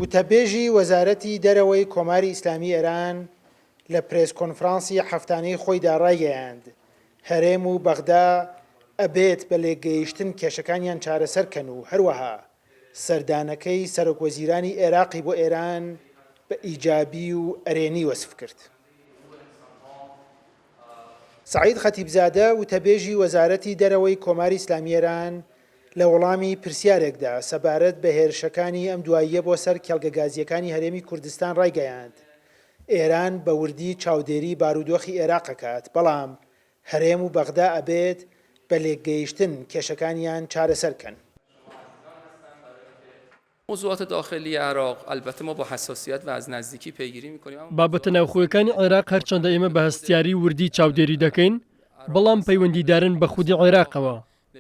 وتەبێژی وەزارەتی دەرەوەی کۆماری ئیسلامی ئێران لە پرێس کۆنفرانسی هەفتانەی خۆیدا ڕایگەیاند هەرێم و بەغدا ئەبێت بە لێگەیشتن کێشەکانیان چارەسەرکەن و هەروەها سەردانەکەی سەرۆکوەزیرانی عێراقی بۆ ئێران بە ئیجابی و ئەرێنی وەسف کرد. سعید خەتیبزادە وتەبێژی وەزارەتی دەرەوەی کۆماری ئیسلامی ئێران لە وەڵامی پرسیارێکدا سەبارەت بە هێرشەکانی ئەم دواییە بۆ سەر کێڵگەگازیەکانی هەرێمی کوردستان ڕایگەیاند ئێران بە وردی چاودێری بارودۆخی عێراقەکات بەڵام هەرێم و بەغدا ئەبێت بە لێکگەیشتن کێشەکانیان چارەسەرکەن. موضوعات داخلی عراق البته ما با حساسیت و از نزدیکی پیگیری می‌کنیم. بابەتە ناوخۆیەکانی عێراق هەرچەندە ئێمە بە هەستیاری وردی چاودێری دەکەین بەڵام پەیوەندیدارن بە خودی عێراقەوە.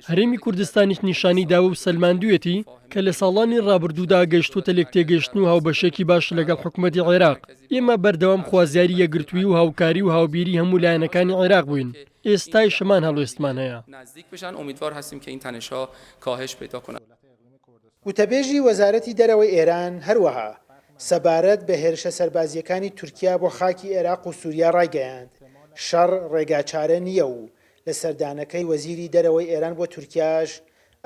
هەرێمی کوردستانیش نیشانی داوە و سەلماندوویەتی کە لە ساڵانی ڕابردوودا گەیشتوتە لێکتێگەیشتن و هاوبەشێکی باش لەگەڵ حکوومەتی عێراق. ئێمە بەردەوام خوازیاری یەکگرتووی و هاوکاری و هاوبیری هەموو لایەنەکانی عێراق بووین. ئێستای شەمان هەڵوێستمان هەیە. نزدیک بشن امیدوار هستیم که این تنش‌ها کاهش پیدا کنه. وتەبێژی وەزارەتی دەرەوەی ئێران هەروەها سەبارەت بە هێرشە سەربازیەکانی تورکیا بۆ خاکی عێراق و سووریا ڕایگەیاند شەڕ ڕێگاچارە نییە و لە سەردانەکەی وەزیری دەرەوەی ئێران بۆ تورکیاش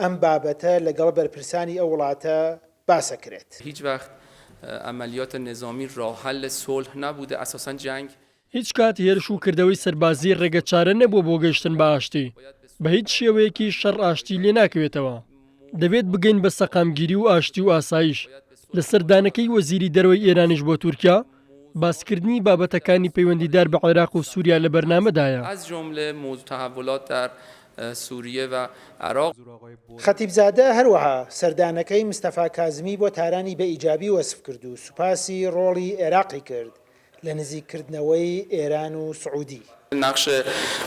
ئەم بابەتە لەگەڵ بەرپرسانی ئەو وڵاتە باسە کرێت. هیچ وقت عملیات نظامی راه حل صلح نبوده اساساً جنگ. هیچ کات هێرش و کردەوەی سەربازی ڕێگەچارە نەبووە بۆ گەیشتن بە ئاشتی. بە هیچ شێوەیەکی شەڕ ئاشتی لێ ناکەوێتەوە. دەبێت بگەین بە سەقامگیری و ئاشتی و ئاسایش. لە سەردانەکەی وەزیری دەرەوەی ئێرانیش بۆ تورکیا باسکردنی بابەتەکانی پەیوەندیدار بە عێراق و سووریا لە بەرنامەدایە. از جمله موضوع تحولات در سوریه و عراق. خەتیبزادە هەروەها سەردانەکەی مستەفا کازمی بۆ تارانی بە ئیجابی وەسف کرد و سوپاسی ڕۆڵی عێراقی کرد لە نزیککردنەوەی ئێران و سعودی. نقش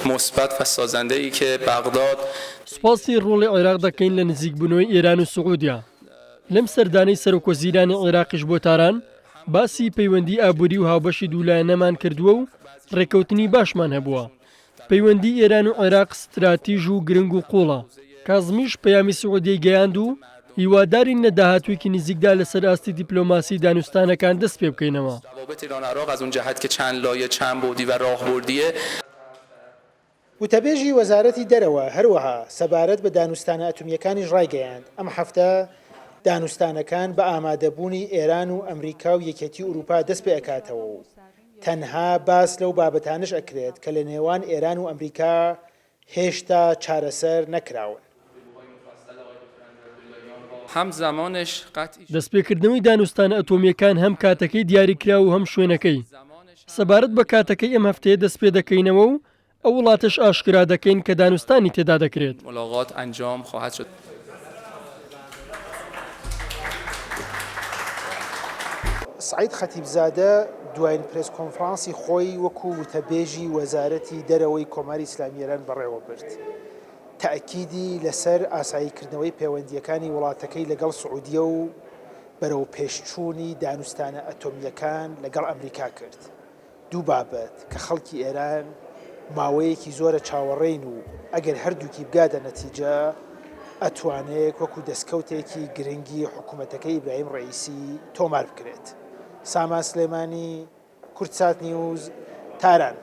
مثبت و سازنده‌ای که بغداد سوپاسی ڕۆڵی عێراق دەکەین لە نزیکبوونەوەی ئێران و سعودیا. لەم سەردانەی سەرۆکوەزیرانی عێراقیش بۆ تاران باسی پەیوەندی ئابووری و هاوبەشی دوولایەنەمان کردووە و ڕێکەوتنی باشمان هەبووە. پەیوەندی ئێران و عێراق ستراتیژ و گرنگ و قوڵە. کازمیش پەیامی سعودیەی گەیاند و هیوادارین لە داهاتوویەکی نزیکدا لەسەر ئاستی دیپلۆماسی دانوستانەکان دەست پێ بکەینەوە. روابط ایران عراق از اون جهت که چند لایه چند بعدی و راهبردیه. وتەبێژی وەزارەتی دەرەوە هەروەها سەبارەت بە دانوستانە ئەتۆمیەکانیش ڕایگەیاند ئەم هەفتە دانوستانەکان بە ئامادەبوونی ئێران و ئەمریکا و یەکێتی ئوروپا دەست پێ ئەکاتەوە و تەنها باس لەو بابەتانش ئەکرێت کە لە نێوان ئێران و ئەمریکا هێشتا چارەسەر نەکراون. دەستپێکردنەوەی دانوستانە ئەتۆمیەکان هەم کاتەکەی دیاریکرا و هەم شوێنەکەی. سەبارەت بە کاتەکەی ئەم هەفتەیە دەست پێ دەکەینەوە و ئەو وڵاتش ئاشکرا دەکەین کە دانوستانی تێدا دەکرێت. ملاقات ئەنجام خواهد شد. سعید خەتیبزادە دوایین پرێس کۆنفرانسی خۆی وەکو وتەبێژی وەزارەتی دەرەوەی کۆماری ئیسلامی ئێران بەڕێوە برد. تەئەکیدی لەسەر ئاساییکردنەوەی پەیوەندیەکانی وڵاتەکەی لەگەڵ سعودیە و بەرەو پێشچوونی دانوستانە ئەتۆمیەکان لەگەڵ ئەمریکا کرد. دوو بابەت کە خەڵکی ئێران ماوەیەکی زۆرە چاوەڕێین و ئەگەر هەردووکی بگاتە نەتیجە ئەتوانێت وەکو دەستکەوتێکی گرنگی حکوومەتەکەی ئیبراهیم ڕەئیسی تۆمار بکرێت. سامان سلێمانی، کورتسات نیوز، تاران.